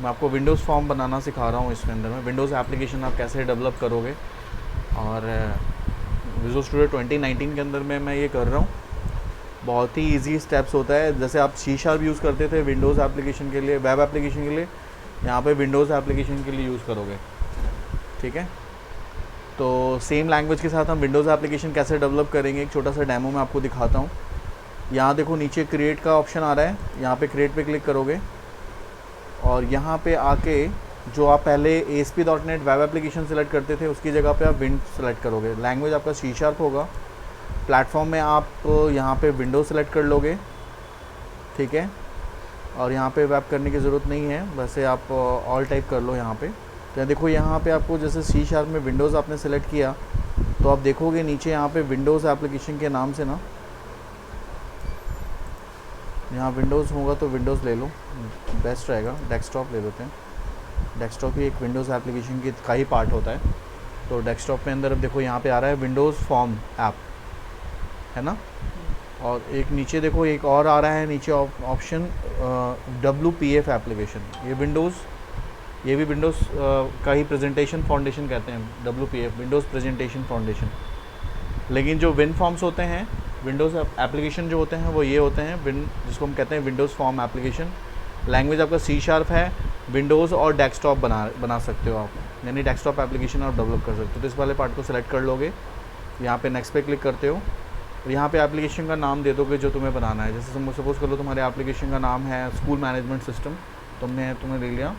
मैं आपको Windows form बनाना सिखा रहा हूँ। इसके अंदर में विंडोज़ एप्लीकेशन आप कैसे डेवलप करोगे, और विजुअल स्टूडियो 2019 के अंदर में मैं ये कर रहा हूँ। बहुत ही इजी स्टेप्स होता है। जैसे आप C# यूज़ करते थे विंडोज़ एप्लीकेशन के लिए, वेब एप्लीकेशन के लिए, यहाँ पे विंडोज़ एप्लीकेशन के लिए यूज़ करोगे। ठीक है, तो सेम लैंग्वेज के साथ हम विंडोज़ एप्लीकेशन कैसे डेवलप करेंगे एक छोटा सा डेमो मैं आपको दिखाता हूँ। यहाँ देखो नीचे क्रिएट का ऑप्शन आ रहा है, यहाँ पे क्रिएट पे क्लिक करोगे और यहाँ पे आके जो आप पहले ASP.NET वेब एप्लीकेशन सेलेक्ट करते थे उसकी जगह पे आप विंड सेलेक्ट करोगे। लैंग्वेज आपका C# होगा। प्लेटफॉर्म में आप यहाँ पे विंडोज सेलेक्ट कर लोगे। ठीक है, और यहाँ पे वेब करने की ज़रूरत नहीं है, वैसे आप ऑल टाइप कर लो यहाँ पे। तो देखो यहाँ पे आपको जैसे C# में विंडोज़ आपने सेलेक्ट किया तो आप देखोगे नीचे यहाँ पे विंडोज़ एप्लीकेशन के नाम से ना, यहाँ विंडोज़ होगा तो विंडोज़ ले लो, बेस्ट रहेगा। डेस्कटॉप ले लेते हैं, डेस्कटॉप ही एक विंडोज़ एप्लीकेशन की का ही पार्ट होता है। तो डेस्कटॉप में अंदर अब देखो यहाँ पे आ रहा है विंडोज़ फॉर्म ऐप, है ना। और एक नीचे देखो एक और आ रहा है नीचे ऑप्शन WPF एप्लीकेशन। ये विंडोज़, ये भी विंडोज़ का ही प्रेजेंटेशन फाउंडेशन कहते हैं, WPF विंडोज़ प्रेजेंटेशन फाउंडेशन। लेकिन जो विन फॉर्म्स होते हैं, विंडोज़ एप्लीकेशन जो होते हैं वो ये होते हैं विन, जिसको हम कहते हैं विंडोज़ फॉर्म एप्लीकेशन। लैंग्वेज आपका C# है। विंडोज़ और डेस्कटॉप बना सकते हो आप, यानी डेस्कटॉप एप्लीकेशन आप डेवलप कर सकते हो। तो इस वाले पार्ट को सिलेक्ट कर लोगे, यहाँ पे नेक्स्ट पे क्लिक करते हो और यहाँ पे एप्लीकेशन का नाम दे दोगे जो तुम्हें बनाना है। जैसे सपोज़ कर लो तुम्हारे एप्लीकेशन का नाम है स्कूल मैनेजमेंट सिस्टम, तुमने ले लिया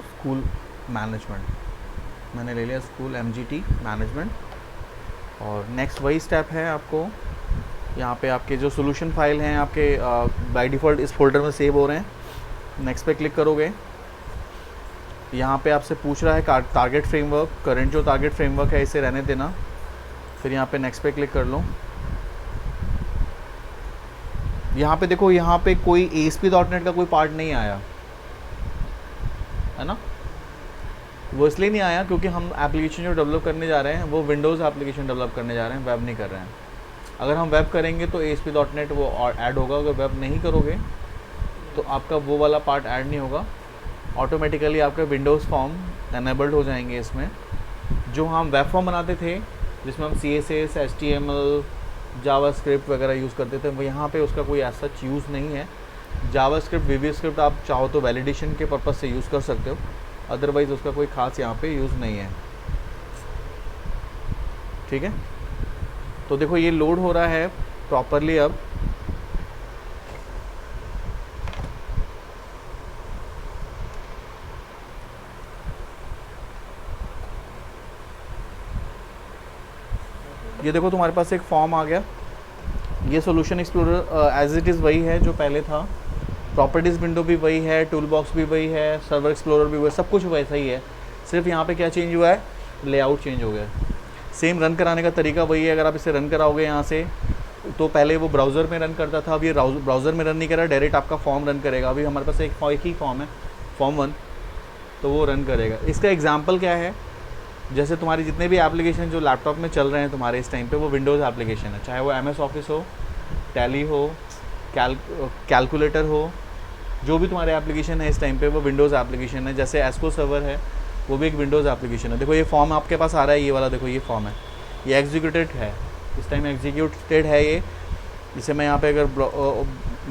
स्कूल मैनेजमेंट, मैंने ले लिया स्कूल MGT मैनेजमेंट। और नेक्स्ट वही स्टेप है आपको, यहाँ पे आपके जो सोल्यूशन फाइल हैं आपके बाय डिफ़ॉल्ट इस फोल्डर में सेव हो रहे हैं। नेक्स्ट पे क्लिक करोगे, यहाँ पे आपसे पूछ रहा है टारगेट फ्रेमवर्क, करंट जो टारगेट फ्रेमवर्क है इसे रहने देना। फिर यहाँ पे नेक्स्ट पे क्लिक कर लो। यहाँ पे देखो यहाँ पे कोई ASP.NET का कोई पार्ट नहीं आया है ना। वो इसलिए नहीं आया क्योंकि हम एप्लीकेशन जो डेवलप करने जा रहे हैं वो विंडोज़ एप्लीकेशन डेवलप करने जा रहे हैं, वेब नहीं कर रहे हैं। अगर हम वेब करेंगे तो ASP.NET वो ऐड होगा। अगर वेब नहीं करोगे तो आपका वो वाला पार्ट ऐड नहीं होगा। ऑटोमेटिकली आपका विंडोज़ फॉर्म एनेबल्ड हो जाएंगे। इसमें जो हम वेब फॉर्म बनाते थे जिसमें हम CSS, HTML, जावास्क्रिप्ट वगैरह यूज़ करते थे, वो यहाँ पे उसका कोई ऐसा यूज़ नहीं है। जावास्क्रिप्ट, VB स्क्रिप्ट आप चाहो तो वैलिडेशन के पर्पज़ से यूज़ कर सकते हो, अदरवाइज़ उसका कोई ख़ास यहाँ पे यूज़ नहीं है। ठीक है, तो देखो ये लोड हो रहा है प्रॉपरली। अब ये देखो तुम्हारे पास एक फॉर्म आ गया। ये solution explorer as it is वही है जो पहले था। प्रॉपर्टीज़ विंडो भी वही है, टूल बॉक्स भी वही है, सर्वर एक्सप्लोरर भी वही, सब कुछ वैसा ही है। सिर्फ यहाँ पे क्या चेंज हुआ है, लेआउट चेंज हो गया है। सेम रन कराने का तरीका वही है। अगर आप इसे रन कराओगे यहाँ से तो पहले वो ब्राउज़र में रन करता था, अब ये ब्राउज़र में रन नहीं कर रहा, डायरेक्ट आपका फॉर्म रन करेगा। अभी हमारे पास एक ही फॉर्म है, फॉर्म 1, तो वो रन करेगा। इसका एग्जाम्पल क्या है, जैसे तुम्हारी जितने भी एप्लीकेशन जो लैपटॉप में चल रहे हैं तुम्हारे इस टाइम पे, वो विंडोज़ एप्लीकेशन है। चाहे वो MS ऑफिस हो, टैली हो, कैलकुलेटर हो, जो भी तुम्हारे एप्लीकेशन है इस टाइम पे वो विंडोज़ एप्लीकेशन है। जैसे एस्को सर्वर है वो भी एक विंडोज़ एप्लीकेशन है। देखो ये फॉर्म आपके पास आ रहा है, ये वाला देखो ये फॉर्म है, ये एग्जीक्यूटेड है, इस टाइम एग्जीक्यूटेड है ये। इसे मैं यहाँ पे अगर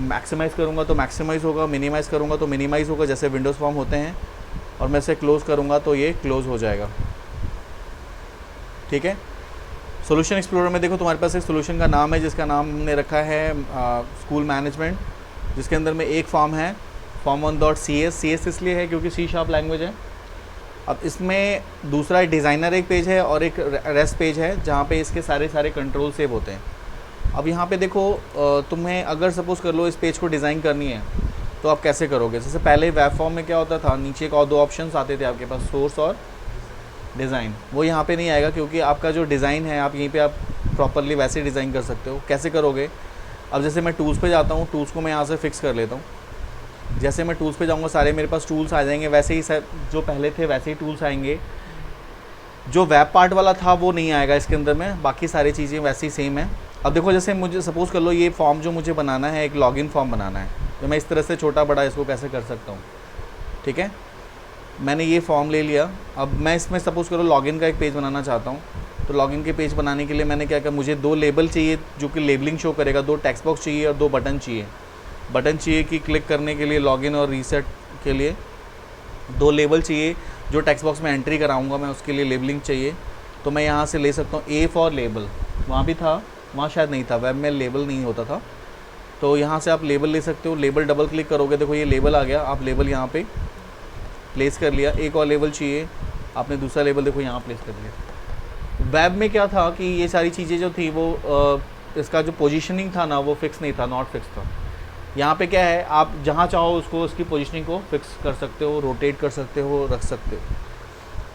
मैक्सिमाइज़ करूँगा तो मैक्सिमाइज़ होगा, मिनिमाइज़ करूँगा तो मिनिमाइज़ होगा, जैसे विंडोज़ फॉर्म होते हैं। और मैं इसे क्लोज़ करूँगा तो ये क्लोज़ हो जाएगा। ठीक है, सॉल्यूशन एक्सप्लोरर में देखो तुम्हारे पास एक सॉल्यूशन का नाम है जिसका नाम हमने रखा है स्कूल मैनेजमेंट, जिसके अंदर में एक फॉर्म है form1.cs। CS इसलिए है क्योंकि C# लैंग्वेज है। अब इसमें दूसरा डिज़ाइनर एक पेज है और एक रेस्ट पेज है जहाँ पे इसके सारे कंट्रोल सेव होते हैं। अब यहाँ पे देखो तुम्हें अगर सपोज़ कर लो इस पेज को डिज़ाइन करनी है तो आप कैसे करोगे। जैसे पहले वेब फॉर्म में क्या होता था, नीचे एक और 2 ऑप्शंस आते थे आपके पास, सोर्स और डिज़ाइन। वो यहाँ पे नहीं आएगा क्योंकि आपका जो डिज़ाइन है आप यहीं पे आप प्रॉपरली वैसे डिज़ाइन कर सकते हो। कैसे करोगे, अब जैसे मैं टूल्स पे जाता हूँ, टूल्स को मैं यहाँ से फिक्स कर लेता हूँ। जैसे मैं टूल्स पे जाऊँगा सारे मेरे पास टूल्स आ जाएंगे, वैसे ही जो पहले थे वैसे ही टूल्स आएंगे। जो वेब पार्ट वाला था वो नहीं आएगा इसके अंदर में, बाकी सारी चीज़ें वैसे ही सेम है। अब देखो जैसे मुझे सपोज़ कर लो ये फॉर्म जो मुझे बनाना है, एक लॉगिन फॉर्म बनाना है। तो मैं इस तरह से छोटा बड़ा इसको कैसे कर सकता हूँ। ठीक है, मैंने ये फॉर्म ले लिया। अब मैं इसमें सपोज़ करो लॉगिन का एक पेज बनाना चाहता हूँ। तो लॉगिन के पेज बनाने के लिए मैंने क्या किया, मुझे 2 लेबल चाहिए जो कि लेबलिंग शो करेगा, 2 टेक्स्ट बॉक्स चाहिए और 2 बटन चाहिए। बटन चाहिए कि क्लिक करने के लिए लॉगिन और रीसेट के लिए, 2 लेबल चाहिए जो टेक्स्ट बॉक्स में एंट्री कराऊंगा मैं उसके लिए लेबलिंग चाहिए। तो मैं यहाँ से ले सकता हूँ ए फॉर लेबल, वहाँ भी था, वहाँ शायद नहीं था, वेब में लेबल नहीं होता था। तो यहाँ से आप लेबल ले सकते हो। लेबल डबल क्लिक करोगे, देखो ये लेबल आ गया, आप लेबल यहाँ पे प्लेस कर लिया। एक और लेबल चाहिए, आपने दूसरा लेबल देखो यहाँ प्लेस कर लिया। वेब में क्या था कि ये सारी चीज़ें जो थी वो इसका जो पोजीशनिंग था ना वो फिक्स नहीं था, नॉट फिक्स था। यहाँ पे क्या है, आप जहाँ चाहो उसको उसकी पोजीशनिंग को फिक्स कर सकते हो, रोटेट कर सकते हो, रख सकते हो।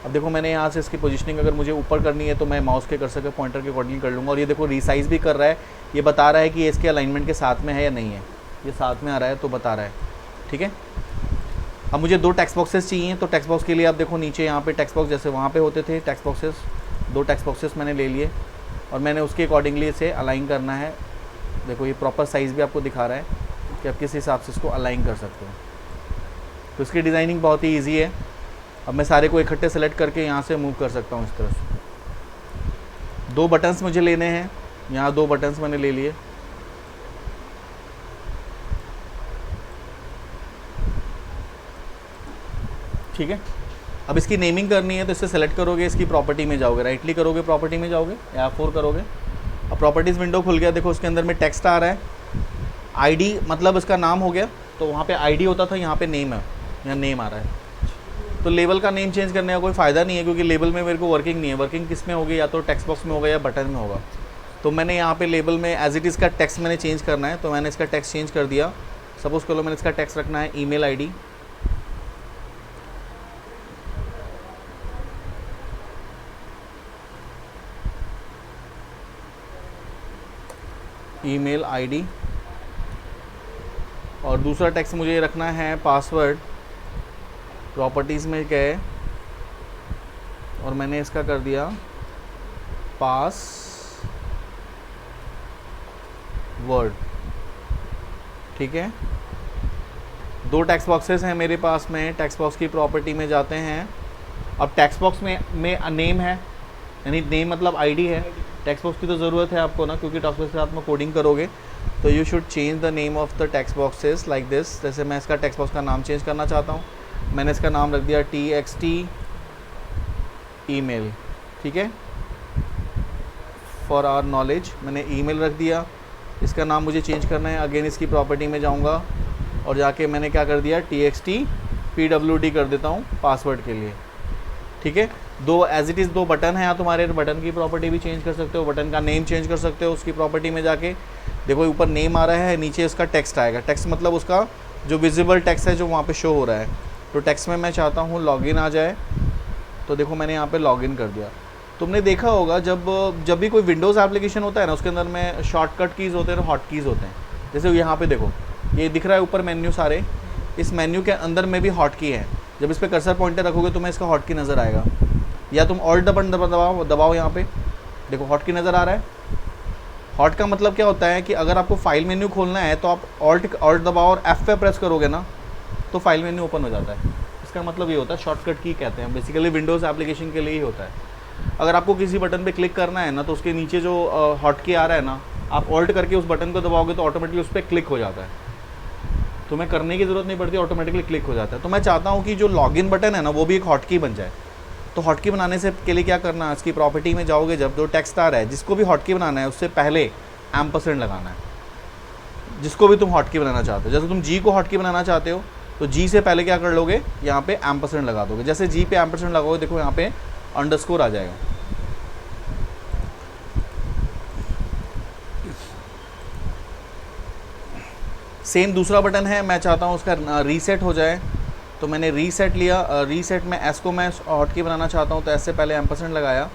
अब देखो मैंने यहाँ से इसकी पोजीशनिंग अगर मुझे ऊपर करनी है तो मैं माउस के कर सकते पॉइंटर के अकॉर्डिंग कर लूँगा। और ये देखो रीसाइज़ भी कर रहा है, ये बता रहा है कि ये इसके अलाइनमेंट के साथ में है या नहीं है। ये साथ में आ रहा है तो बता रहा है। ठीक है, अब मुझे 2 टेक्स्ट बॉक्सेस चाहिए। तो टेक्स्ट बॉक्स के लिए आप देखो नीचे यहाँ पे टेक्स्ट बॉक्स जैसे वहाँ पे होते थे टेक्स्ट बॉक्सेस, 2 टेक्स्ट बॉक्सेस मैंने ले लिए और मैंने उसके अकॉर्डिंगली इसे अलाइन करना है। देखो ये प्रॉपर साइज़ भी आपको दिखा रहा है कि आप किस हिसाब से इसको अलाइन कर सकते हो। तो इसकी डिज़ाइनिंग बहुत ही ईजी है। अब मैं सारे को इकट्ठे सेलेक्ट करके यहाँ से मूव कर सकता हूँ इस तरह से। 2 बटन्स मुझे लेने हैं, यहाँ 2 बटन्स मैंने ले लिए। ठीक है, अब इसकी नेमिंग करनी है तो इससे सेलेक्ट करोगे, इसकी प्रॉपर्टी में जाओगे, राइट क्लिक करोगे, प्रॉपर्टी में जाओगे, F4 करोगे। अब प्रॉपर्टीज़ विंडो खुल गया, देखो उसके अंदर में टेक्स्ट आ रहा है। आईडी मतलब इसका नाम हो गया, तो वहाँ पे आईडी होता था, यहाँ पे नेम है, यहाँ नेम आ रहा है। तो लेबल का नेम चेंज करने का कोई फ़ायदा नहीं है क्योंकि लेबल में मेरे को वर्किंग नहीं है। वर्किंग किस में होगी, या तो टेक्स्ट बॉक्स में होगा या बटन में होगा। तो मैंने यहाँ पे लेबल में एज इट इज़ का टेक्स्ट मैंने चेंज करना है, तो मैंने इसका टेक्स्ट चेंज कर दिया। सपोज़ करो मैंने इसका टेक्स्ट रखना है ईमेल आईडी। ईमेल आईडी और दूसरा टेक्स्ट मुझे रखना है पासवर्ड। प्रॉपर्टीज़ में गए और मैंने इसका कर दिया पासवर्ड। ठीक है, 2 टेक्स्ट बॉक्सेस हैं मेरे पास में। टेक्स्ट बॉक्स की प्रॉपर्टी में जाते हैं। अब टेक्स्ट बॉक्स में नेम है, यानी नेम मतलब आईडी है। टेक्स्ट बॉक्स की तो ज़रूरत है आपको ना, क्योंकि टेक्स्ट बॉक्स के साथ में कोडिंग करोगे। तो you should change the name of the text boxes like this. जैसे मैं इसका टेक्स्ट बॉक्स का नाम चेंज करना चाहता हूँ, मैंने इसका नाम रख दिया TXT ईमेल। ठीक है, फॉर आवर नॉलेज मैंने ईमेल रख दिया। इसका नाम मुझे चेंज करना है, अगेन इसकी प्रॉपर्टी में जाऊंगा और जाके मैंने क्या कर दिया, TXT PWD कर देता हूँ पासवर्ड के लिए। ठीक है, 2 एज इट इज़ 2 बटन है यहाँ तुम्हारे, बटन की प्रॉपर्टी भी चेंज कर सकते हो, बटन का नेम चेंज कर सकते हो। उसकी प्रॉपर्टी में जाके देखो ऊपर नेम आ रहा है, नीचे उसका टेक्स्ट आएगा। टेक्स्ट मतलब उसका जो विजिबल टेक्स्ट है जो वहाँ पे शो हो रहा है। तो टेक्स्ट में मैं चाहता हूँ लॉगिन आ जाए, तो देखो मैंने यहाँ पे लॉगिन कर दिया। तुमने देखा होगा जब भी कोई विंडोज़ एप्लीकेशन होता है ना, उसके अंदर में शॉर्टकट कीज़ होते हैं और हॉट कीज़ होते हैं। जैसे यहाँ पे देखो ये दिख रहा है ऊपर मेन्यू सारे, इस मेन्यू के अंदर में भी हॉट की है। जब इस पर कर्सर पॉइंटर रखोगे तुम्हें इसका हॉट की नज़र आएगा, या तुम ऑल्ट बटन दबाओ यहाँ पे, देखो हॉट की नज़र आ रहा है। हॉट का मतलब क्या होता है कि अगर आपको फाइल मेन्यू खोलना है तो आप ऑल्ट दबाओ और F पे प्रेस करोगे ना तो फाइल मेन्यू ओपन हो जाता है। इसका मतलब ये होता है, शॉर्टकट की कहते हैं, बेसिकली विंडोज़ एप्लीकेशन के लिए ही होता है। अगर आपको किसी बटन पे क्लिक करना है ना तो उसके नीचे जो हॉट की आ रहा है ना, आप ऑल्ट करके उस बटन को दबाओगे तो ऑटोमेटिकली उस पर क्लिक हो जाता है। तुम्हें करने की ज़रूरत नहीं पड़ती, ऑटोमेटिकली क्लिक हो जाता है। तो मैं चाहता हूँ कि जो लॉगिन बटन है ना वो भी एक हॉट की बन जाए। तो हॉट की बनाने से के लिए क्या करना है, इसकी प्रॉपर्टी में जाओगे, जब 2 टेक्स्ट आ रहा है, जिसको भी हॉट की बनाना है उससे पहले एम्परसेंड लगाना है। जिसको भी तुम हॉट की बनाना चाहते हो, जैसे तुम जी को हॉट की बनाना चाहते हो तो जी से पहले क्या कर लोगे, यहाँ पे एम्परसेंड लगा दोगे। जैसे जी पे एम्परसेंड लगाओगे देखो यहाँ पे अंडरस्कोर आ जाएगा। सेम दूसरा बटन है, मैं चाहता हूँ उसका रीसेट हो जाए, तो मैंने रीसेट लिया। रीसेट में एस को मैं हॉट की बनाना चाहता हूँ तो एस से पहले एम्परसेंड लगाया,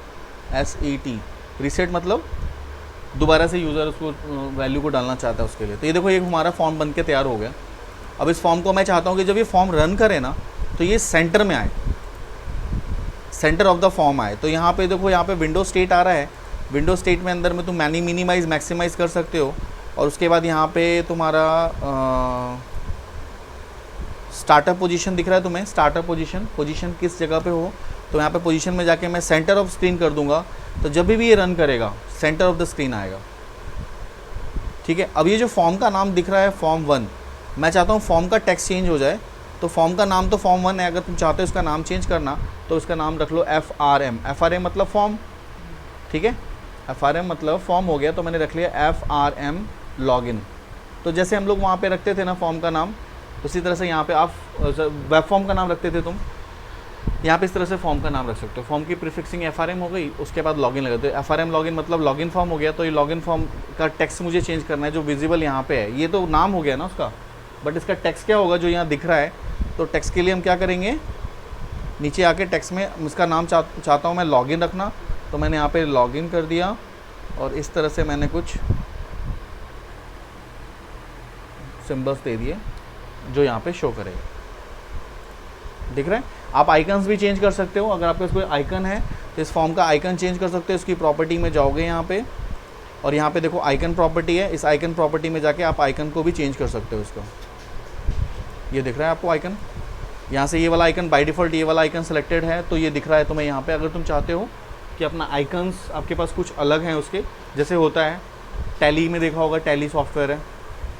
SET। रीसेट मतलब दोबारा से यूज़र उसको वैल्यू को डालना चाहता है उसके लिए। तो ये देखो ये हमारा फॉर्म बन के तैयार हो गया। अब इस फॉर्म को मैं चाहता हूँ कि जब ये फॉर्म रन करे ना तो ये सेंटर में आए, सेंटर ऑफ द फॉर्म आए। तो यहाँ पे देखो, यहाँ पे विंडो स्टेट आ रहा है। विंडो स्टेट में अंदर में तुम मिनिमाइज़ मैक्सिमाइज़ कर सकते हो। और उसके बाद यहाँ पे तुम्हारा स्टार्टअप पोजीशन दिख रहा है तुम्हें, स्टार्टअप पोजीशन, पोजीशन किस जगह पे हो, तो यहाँ पे पोजीशन में जाके मैं सेंटर ऑफ स्क्रीन कर दूंगा, तो जब भी ये रन करेगा सेंटर ऑफ द स्क्रीन आएगा। ठीक है, अब ये जो फॉर्म का नाम दिख रहा है फॉर्म 1, मैं चाहता हूँ फॉर्म का टेक्स्ट चेंज हो जाए, तो फॉर्म का नाम तो फॉर्म 1 है, अगर तुम चाहते हो इसका नाम चेंज करना तो इसका नाम रख लो FRM, FRM मतलब फॉर्म। ठीक है, FRM मतलब फॉर्म हो गया, तो मैंने रख लिया FRM लॉगिन। तो जैसे हम लोग वहाँ पे रखते थे ना फॉर्म का नाम, उसी तरह से यहाँ पे आप वेब फॉर्म का नाम रखते थे तुम, यहाँ पे इस तरह से फॉर्म का नाम रख सकते हो। फॉर्म की प्रीफिक्सिंग FRM हो गई, उसके बाद लॉगिन लगा दो, FRM लॉगिन मतलब लॉगिन फॉर्म हो गया। तो ये लॉगिन फॉर्म का टेक्स्ट मुझे चेंज करना है, जो विजिबल यहाँ पे है, ये तो नाम हो गया ना उसका, बट इसका टेक्स्ट क्या होगा जो यहाँ दिख रहा है। तो टेक्स्ट के लिए हम क्या करेंगे, नीचे आके टेक्स्ट में इसका नाम चाहता हूँ मैं लॉगिन रखना, तो मैंने यहाँ पे लॉगिन कर दिया, और इस तरह से मैंने कुछ सिंबल्स दे दिए जो यहाँ पे शो करेगा। दिख रहा है, आप आइकन्स भी चेंज कर सकते हो, अगर आपके पास कोई आइकन है तो इस फॉर्म का आइकन चेंज कर सकते हो। इसकी प्रॉपर्टी में जाओगे यहाँ पे, और यहाँ पे देखो आइकन प्रॉपर्टी है, इस आइकन प्रॉपर्टी में जाके आप आइकन को भी चेंज कर सकते हो इसको। ये दिख रहा है आपको आइकन, यहाँ से ये वाला आइकन बाय डिफ़ॉल्ट ये वाला आइकन सेलेक्टेड है, तो ये दिख रहा है तुम्हें यहाँ पे। अगर तुम चाहते हो कि अपना आइकन्स आपके पास कुछ अलग हैं उसके, जैसे होता है टैली में देखा होगा, टैली सॉफ्टवेयर है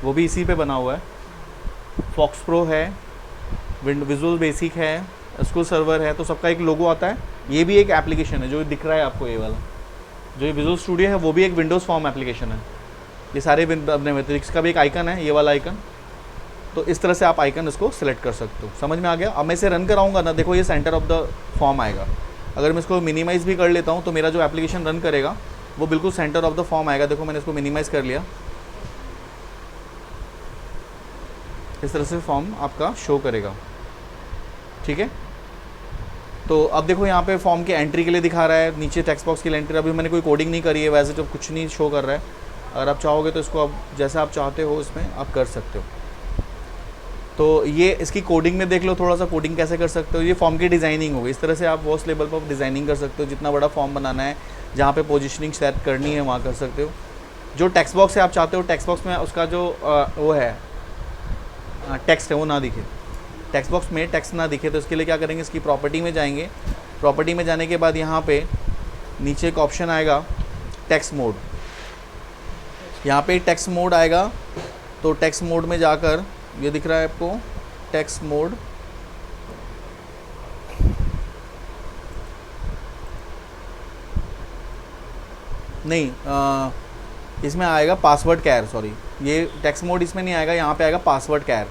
वो भी इसी पे बना हुआ है, फॉक्स प्रो है, विजुअल बेसिक है, SQL सर्वर है, तो सबका एक लोगो आता है। ये भी एक एप्लीकेशन है जो दिख रहा है आपको, ये वाला जो ये विजुअल स्टूडियो है वो भी एक विंडोज़ फॉर्म एप्लीकेशन है। ये सारे अपने मैट्रिक्स का भी एक आइकन है, ये वाला आइकन। तो इस तरह से आप आइकन इसको सिलेक्ट कर सकते हो। समझ में आ गया? अब मैं इसे रन कराऊंगा ना, देखो ये सेंटर ऑफ द फॉर्म आएगा। अगर मैं इसको मिनिमाइज़ भी कर लेता हूँ तो मेरा जो एप्लीकेशन रन करेगा वो बिल्कुल सेंटर ऑफ द फॉर्म आएगा। देखो मैंने इसको मिनिमाइज़ कर लिया, इस तरह से फॉर्म आपका शो करेगा। ठीक है, तो अब देखो यहाँ पे फॉर्म के एंट्री के लिए दिखा रहा है, नीचे टेक्स्ट बॉक्स के लिए एंट्री। अभी मैंने कोई कोडिंग नहीं करी है, वैसे तो कुछ नहीं शो कर रहा है। अगर आप चाहोगे तो इसको आप जैसा आप चाहते हो इसमें आप कर सकते हो। तो ये इसकी कोडिंग में देख लो, थोड़ा सा कोडिंग कैसे कर सकते हो। ये फॉर्म की डिज़ाइनिंग होगी, इस तरह से आप वॉस लेवल पर डिज़ाइनिंग कर सकते हो। जितना बड़ा फॉर्म बनाना है, जहाँ पे पोजीशनिंग सेट करनी है वहाँ कर सकते हो। जो टेक्स्ट बॉक्स है आप चाहते हो टेक्स्ट बॉक्स में उसका जो वो है टेक्स्ट है वो ना दिखे, टेक्स्ट बॉक्स में टेक्स्ट ना दिखे, तो इसके लिए क्या करेंगे, इसकी प्रॉपर्टी में जाएंगे। प्रॉपर्टी में जाने के बाद यहाँ पे नीचे एक ऑप्शन आएगा टेक्स्ट मोड, यहाँ पे टेक्स्ट मोड आएगा। तो टेक्स्ट मोड में जाकर ये दिख रहा है आपको टेक्स्ट मोड, नहीं इसमें आएगा पासवर्ड कैर, सॉरी ये टेक्स्ट मोड इसमें नहीं आएगा, यहाँ पे आएगा पासवर्ड कैर।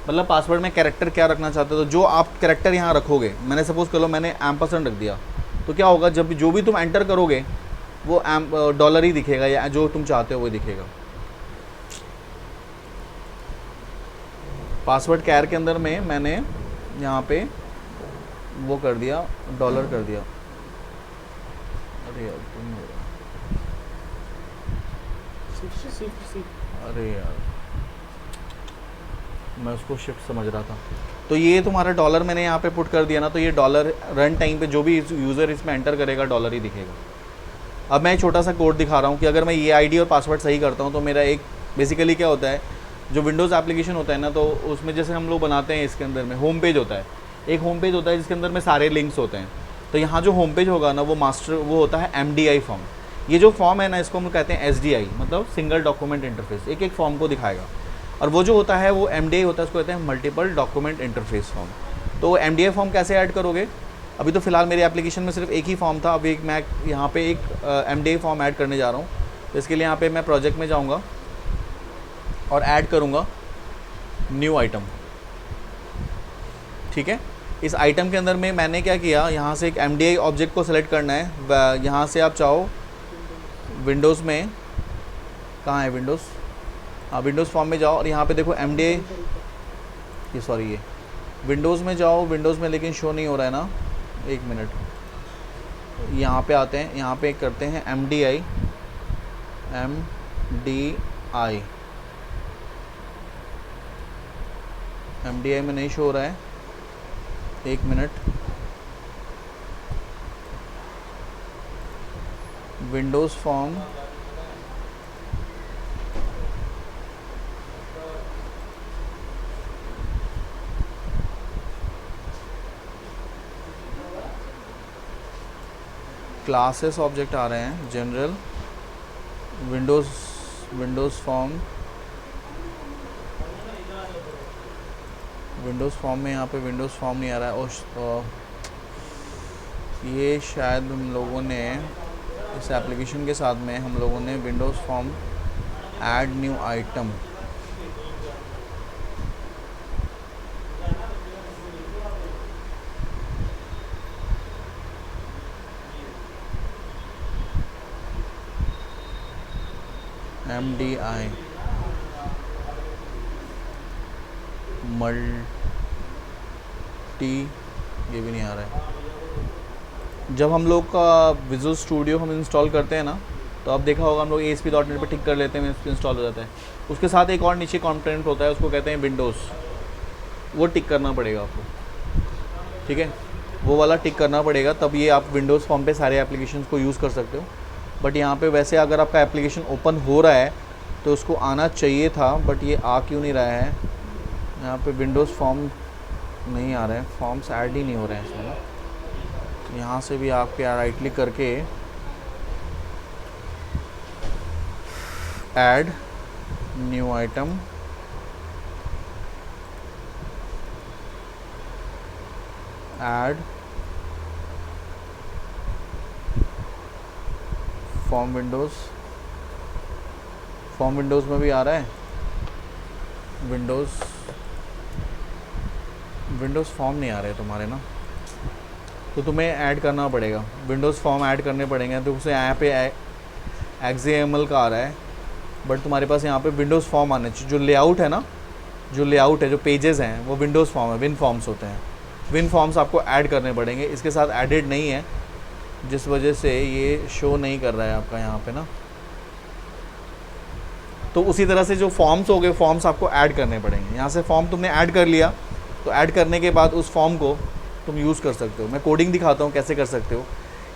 मतलब पासवर्ड में कैरेक्टर क्या रखना चाहते हो, तो जो आप कैरेक्टर यहाँ रखोगे, मैंने सपोज कर लो मैंने एम्परसेंड रख दिया, तो क्या होगा जब जो भी तुम एंटर करोगे वो डॉलर ही दिखेगा या जो तुम चाहते हो वो दिखेगा। पासवर्ड कैर के अंदर में मैंने यहाँ पे वो कर दिया, डॉलर कर दिया। अरे यार तुम अरे यार मैं उसको शिफ्ट समझ रहा था। तो ये तुम्हारा डॉलर मैंने यहाँ पे पुट कर दिया ना, तो ये डॉलर रन टाइम पे जो भी यूज़र इसमें एंटर करेगा डॉलर ही दिखेगा। अब मैं छोटा सा कोड दिखा रहा हूँ कि अगर मैं ये आईडी और पासवर्ड सही करता हूँ तो मेरा एक बेसिकली क्या होता है, जो विंडोज़ एप्लीकेशन होता है ना, तो उसमें जैसे हम लोग बनाते हैं इसके अंदर में होम पेज होता है, एक होम पेज होता है जिसके अंदर में सारे लिंक्स होते हैं। तो यहाँ जो होम पेज होगा ना वो मास्टर वो होता है MDI फॉर्म। ये जो फॉर्म है ना इसको हम कहते हैं SDI, मतलब सिंगल डॉक्यूमेंट इंटरफेस, एक एक फॉर्म को दिखाएगा। और वो जो होता है वो MDI होता है, उसको कहते हैं मल्टीपल डॉक्यूमेंट इंटरफेस फॉर्म। तो MDI फॉर्म कैसे ऐड करोगे, अभी तो फ़िलहाल मेरी एप्लीकेशन में सिर्फ एक ही फॉर्म था, अभी एक मैं यहाँ पे एक MDI फॉर्म ऐड करने जा रहा हूँ। तो इसके लिए यहाँ पे मैं प्रोजेक्ट में जाऊँगा और ऐड करूँगा न्यू आइटम। ठीक है, इस आइटम के अंदर में मैंने क्या किया, यहाँ से एक MDI ऑब्जेक्ट को सेलेक्ट करना है। यहाँ से आप चाहो विंडोज़ में, कहाँ है विंडोज़, हाँ विंडोज़ फॉर्म में जाओ और यहाँ पे देखो MDI, ये सॉरी ये विंडोज़ में जाओ, विंडोज़ में लेकिन शो नहीं हो रहा है ना, एक मिनट, यहाँ पे आते हैं, यहाँ पे करते हैं MDI में नहीं शो हो रहा है, एक minute, Windows form, classes object आ रहे हैं, general, Windows form, Windows form में यहाँ पे विंडोज़ फॉर्म नहीं आ रहा है। और ये शायद हम लोगों ने इस एप्लीकेशन के साथ में हम लोगों ने Windows form add new item, MDI multi, ये भी नहीं आ रहा है। जब हम लोग का विजुअल स्टूडियो हम इंस्टॉल करते हैं ना, तो आप देखा होगा हम लोग ASP.NET पे टिक कर लेते हैं, इंस्टॉल हो जाता है। उसके साथ एक और नीचे कंपोनेंट होता है, उसको कहते हैं विंडोज़, वो टिक करना पड़ेगा आपको, ठीक है, वो वाला टिक करना पड़ेगा, तब ये आप विंडोज़ फॉर्म पे सारे एप्लीकेशंस को यूज़ कर सकते हो। बट यहाँ पे वैसे अगर आपका एप्लीकेशन ओपन हो रहा है तो उसको आना चाहिए था, बट ये आ क्यों नहीं रहा है। यहाँ पे विंडोज़ फॉर्म नहीं आ रहे हैं, फॉर्म्स ऐड ही नहीं हो रहे हैं इसमें ना। यहाँ से भी आपके राइट क्लिक करके add new item, add form Windows, form Windows में भी आ रहा है विंडोज़ फॉर्म नहीं आ रहे तुम्हारे ना, तो तुम्हें ऐड करना पड़ेगा, विंडोज़ फॉर्म ऐड करने पड़ेंगे। तो उसे यहाँ पे XAML का आ रहा है, बट तुम्हारे पास यहाँ पे विंडोज़ फॉर्म आने चाहिए। जो लेआउट है ना, जो लेआउट है, जो पेजेस हैं, वो विंडोज़ फॉर्म है, विन फॉर्म्स होते हैं। विन फॉर्म्स आपको ऐड करने पड़ेंगे, इसके साथ एडेड नहीं है, जिस वजह से ये शो नहीं कर रहा है आपका यहाँ पे ना। तो उसी तरह से जो फॉर्म्स हो गए, फॉर्म्स आपको ऐड करने पड़ेंगे। यहाँ से फॉर्म तुमने ऐड कर लिया, तो ऐड करने के बाद उस फॉर्म को तुम यूज़ कर सकते हो। मैं कोडिंग दिखाता हूँ कैसे कर सकते हो।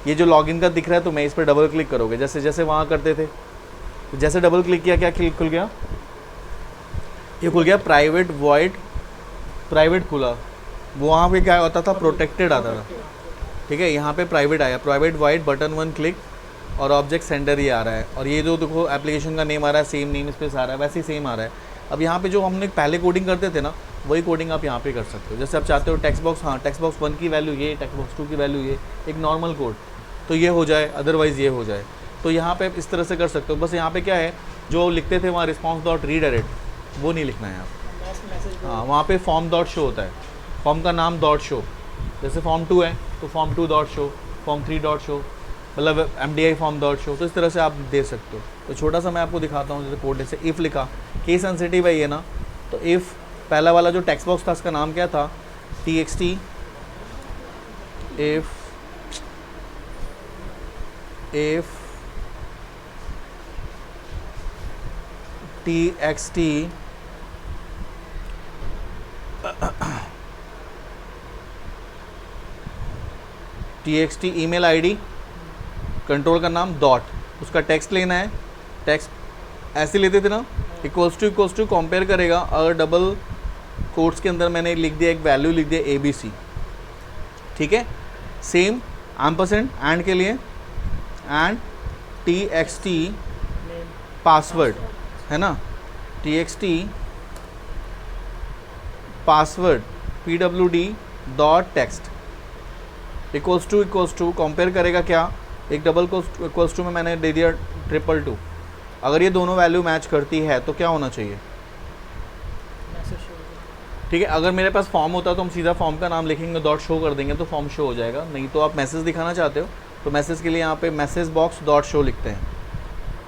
ये जो लॉगिन का दिख रहा है, तो मैं इस पर डबल क्लिक करोगे, जैसे जैसे वहाँ करते थे, तो जैसे डबल क्लिक किया क्या खुल गया, ये खुल गया प्राइवेट वॉइड, प्राइवेट खुला। वो वहाँ पे क्या होता था, प्रोटेक्टेड आता था, ठीक है। यहाँ पे प्राइवेट आया, प्राइवेट वाइड बटन 1 क्लिक और ऑब्जेक्ट सेंडर ये आ रहा है। और ये जो देखो एप्लीकेशन का नेम आ रहा है, सेम नेम स्पेस आ रहा है, वैसे ही सेम आ रहा है। अब यहाँ पे जो हमने पहले कोडिंग करते थे ना, वही कोडिंग आप यहाँ पे कर सकते हो। जैसे आप चाहते हो टेक्स्ट बॉक्स, हाँ टेक्स्ट बॉक्स 1 की वैल्यू ये, टेक्स्ट बॉक्स 2 की वैल्यू ये, एक नॉर्मल कोड, तो ये हो जाए, अदरवाइज़ ये हो जाए। तो यहाँ पे इस तरह से कर सकते हो। बस यहाँ पे क्या है, जो लिखते थे वहाँ response.redirect, वो नहीं लिखना है आप। हाँ, वहाँ पे form.show होता है, फॉर्म का नाम .show, जैसे फॉर्म 2 है तो फॉर्म 2.show, फॉर्म 3.show, मतलब MDI form.show। तो इस तरह से आप दे सकते हो। तो छोटा सा मैं आपको दिखाता हूँ, जैसे कोड जैसे इफ़ लिखा, केस सेंसिटिव है ये ना, तो इफ़ पहला वाला जो टेक्स्ट बॉक्स था उसका नाम क्या था, txt if txt txt email ID, control का नाम डॉट, उसका टेक्स्ट लेना है, टेक्स्ट ऐसे लेते थे ना, इक्वल्स टू कंपेयर करेगा। अगर डबल कोट्स के अंदर मैंने लिख दिया, एक वैल्यू लिख दिया ABC, ठीक है। सेम एम्परसेंड एंड के लिए, एंड txt पासवर्ड है ना, txt password pwd dot text equals to compare करेगा क्या, एक डबल इक्वल्स टू में मैंने दे दिया 222। अगर ये दोनों वैल्यू मैच करती है तो क्या होना चाहिए, ठीक है। अगर मेरे पास फॉर्म होता तो हम सीधा फॉर्म का नाम लिखेंगे, डॉट शो कर देंगे, तो फॉर्म शो हो जाएगा। नहीं तो आप मैसेज दिखाना चाहते हो, तो मैसेज के लिए यहाँ पे मैसेज बॉक्स डॉट शो लिखते हैं,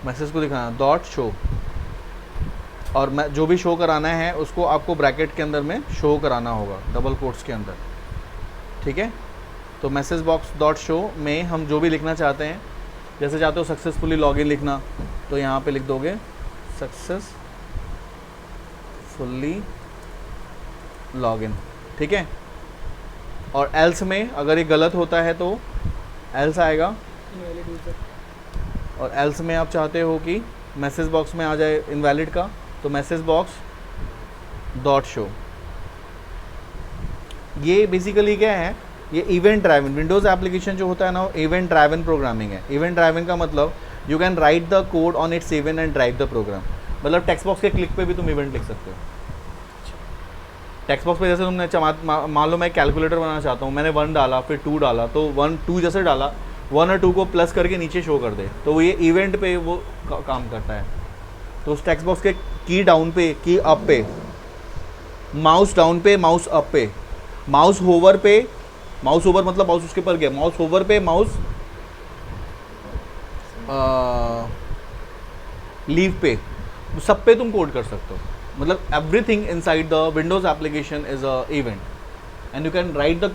मैसेज को दिखाना डॉट शो, और जो भी शो कराना है उसको आपको ब्रैकेट के अंदर में शो कराना होगा, डबल कोट्स के अंदर, ठीक है। तो मैसेज बॉक्स डॉट शो में हम जो भी लिखना चाहते हैं, जैसे चाहते हो सक्सेसफुली लॉगिन लिखना, तो यहाँ पे लिख दोगे सक्सेसफुली लॉगिन, ठीक है। और एल्स में अगर ये गलत होता है तो एल्स आएगा, और एल्स में आप चाहते हो कि मैसेज बॉक्स में आ जाए इनवैलिड का, तो मैसेज बॉक्स डॉट शो। ये बेसिकली क्या है, ये इवेंट ड्राइवन विंडोज़ एप्लीकेशन जो होता है ना, इवेंट ड्राइवन प्रोग्रामिंग है। इवेंट ड्राइवन का मतलब you can write the code on its event and drive the program. मतलब टेक्स्ट बॉक्स के क्लिक पे भी तुम इवेंट लिख सकते हो। टेक्स्ट बॉक्स पे जैसे तुमने मान लो मैं कैलकुलेटर बनाना चाहता हूँ, मैंने 1 डाला फिर 2 डाला, तो 1 2 जैसे डाला 1 और 2 को प्लस करके नीचे शो कर दे, तो वो ये इवेंट पे वो काम करता है। तो उस टेक्स्ट बॉक्स के की डाउन पे, की अप पे, माउस डाउन पे, माउस अप पे, माउस होवर पे, माउस ओवर मतलब माउस उसके पर गया, माउस ओवर पे, माउस लीव पे, सब पे तुम कोड कर सकते हो। मतलब everything inside the Windows application is a event and you can write the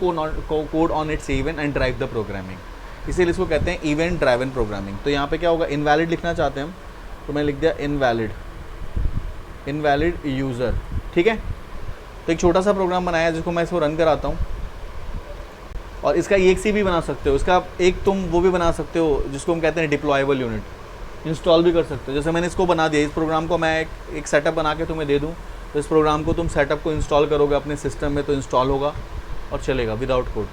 code on its event and drive the programming. इसीलिए इसको कहते हैं इवेंट ड्राइवन प्रोग्रामिंग। तो यहाँ पे क्या होगा, इनवैलिड लिखना चाहते हैं हम, तो मैं लिख दिया इनवैलिड यूज़र। ठीक है, तो एक छोटा सा प्रोग्राम बनाया है जिसको मैं इसको रन कराता हूँ। और इसका EXE भी बना सकते हो, इसका एक तुम वो भी बना सकते हो जिसको हम कहते हैं डिप्लॉयबल यूनिट, इंस्टॉल भी कर सकते हो। जैसे मैंने इसको बना दिया, इस प्रोग्राम को मैं एक सेटअप बना के तुम्हें दे दूँ, तो इस प्रोग्राम को तुम सेटअप को इंस्टॉल करोगे अपने सिस्टम में तो इंस्टॉल होगा और चलेगा विदाउट कोड।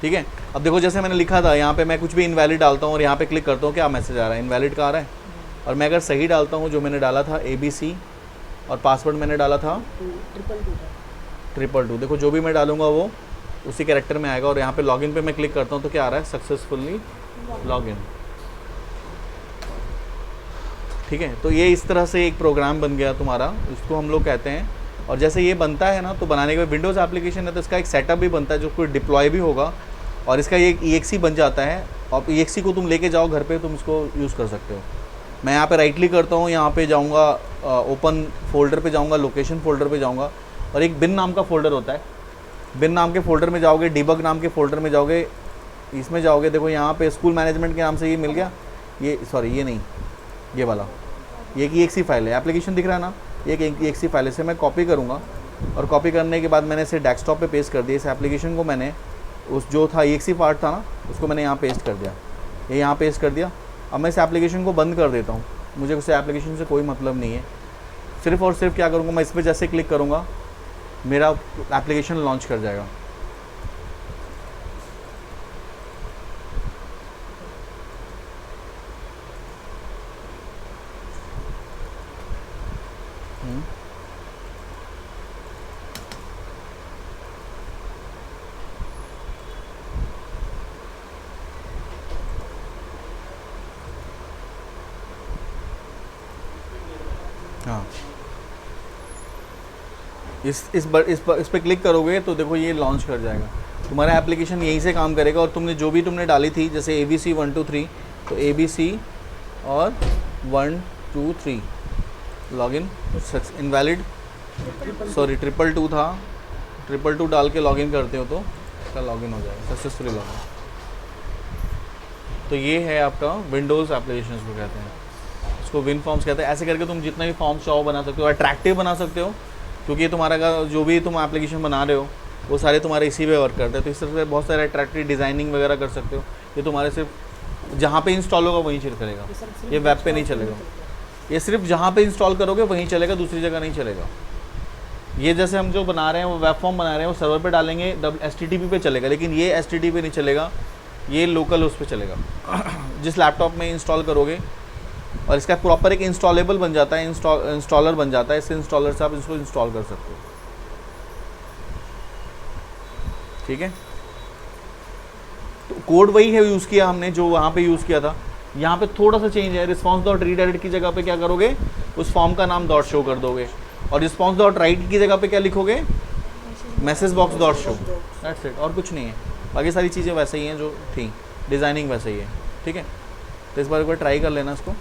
ठीक है, अब देखो जैसे मैंने लिखा था यहाँ पे मैं कुछ भी इनवैलिड डालता हूँ और यहाँ पे क्लिक करता हूँ, क्या मैसेज आ रहा है, इनवैलिड का आ रहा है। और मैं अगर सही डालता हूँ, जो मैंने डाला था ABC और पासवर्ड मैंने डाला था 222, देखो जो भी मैं डालूंगा वो उसी कैरेक्टर में आएगा। और यहाँ पे लॉगिन पे मैं क्लिक करता हूँ तो क्या आ रहा है, सक्सेसफुली लॉगिन। ठीक है, तो ये इस तरह से एक प्रोग्राम बन गया तुम्हारा, इसको हम लोग कहते हैं। और जैसे ये बनता है ना, तो बनाने के बाद विंडोज़ एप्लीकेशन है तो इसका एक सेटअप भी बनता है जो कोई डिप्लॉय भी होगा, और इसका ये EXE बन जाता है। और EXE को तुम लेके जाओ घर पे, तुम इसको यूज़ कर सकते हो। मैं यहाँ पे राइट क्लिक करता हूँ, यहाँ पे जाऊँगा ओपन फोल्डर पे जाऊँगा, लोकेशन फोल्डर पे जाऊँगा, और एक बिन नाम का फोल्डर होता है, बिन नाम के फोल्डर में जाओगे, डिबग नाम के फोल्डर में जाओगे, इसमें जाओगे, देखो यहाँ पे स्कूल मैनेजमेंट के नाम से ये मिल गया, ये सॉरी ये नहीं, ये वाला, ये एक EXE फाइल है, एप्लीकेशन दिख रहा है ना, ये एक EXE फाइल है। इसे मैं कॉपी करूँगा और कॉपी करने के बाद मैंने इसे डेस्कटॉप पे पेस्ट कर दिया। इस एप्लीकेशन को मैंने उस जो था EXE पार्ट था ना, उसको मैंने यहाँ पेस्ट कर दिया, ये यहाँ पेस्ट कर दिया। अब मैं इस एप्लीकेशन को बंद कर देता हूँ, मुझे उस एप्लीकेशन से कोई मतलब नहीं है। सिर्फ़ और सिर्फ क्या करूँगा, मैं इस पर जैसे क्लिक करूँगा मेरा एप्लीकेशन लॉन्च कर जाएगा। हाँ, इस पे क्लिक करोगे तो देखो ये लॉन्च कर जाएगा, तुम्हारा एप्लीकेशन यहीं से काम करेगा। और तुमने जो भी तुमने डाली थी, जैसे ABC 1 2 3, तो ABC और 1 2 3 लॉगिन, इनवैलिड सॉरी 222 था, 222 डाल के लॉगिन करते हो तो इसका लॉगिन हो जाएगा, सक्सेसफुली लॉगिन। तो ये है आपका विंडोज़ एप्लीकेशन को कहते हैं, इसको विन फॉर्म्स कहते हैं। ऐसे करके तुम जितना भी फॉर्म्स चाहो बना सकते हो, अट्रैक्टिव बना सकते हो, क्योंकि तुम्हारा जो भी तुम एप्लीकेशन बना रहे हो वो सारे तुम्हारे इसी पे वर्क करते हैं। तो इस तरह से बहुत सारे अट्रैक्टिव डिज़ाइनिंग वगैरह कर सकते हो। ये तुम्हारे सिर्फ जहाँ पे इंस्टॉल होगा वहीं चलेगा, ये वेब पे नहीं चलेगा, ये सिर्फ जहाँ पे इंस्टॉल करोगे वहीं चलेगा, दूसरी जगह नहीं चलेगा। ये जैसे हम जो बना रहे हैं वो वेब फॉर्म बना रहे हैं, वो सर्वर पे डालेंगे HTTP पे चलेगा, लेकिन ये HTTP पे नहीं चलेगा, ये लोकल उस पर चलेगा जिस लैपटॉप में इंस्टॉल करोगे। और इसका प्रॉपर एक इंस्टॉलेबल बन जाता है, इंस्टॉलर बन जाता है, इससे इंस्टॉलर से आप इसको इंस्टॉल कर सकते हो। ठीक है, तो कोड वही है यूज़ किया हमने जो वहाँ पे यूज़ किया था। यहाँ पे थोड़ा सा चेंज है, रिस्पॉन्स डॉट रीड एडिट की जगह पे क्या करोगे, उस फॉर्म का नाम डॉट शो कर दोगे, और रिस्पॉन्स डॉट राइट की जगह पे क्या लिखोगे, message box dot show, that's it, और कुछ नहीं है। बाकी सारी चीज़ें वैसे ही हैं जो थी, डिज़ाइनिंग वैसे ही है। ठीक है, तो इस बार एक बार ट्राई कर लेना इसको।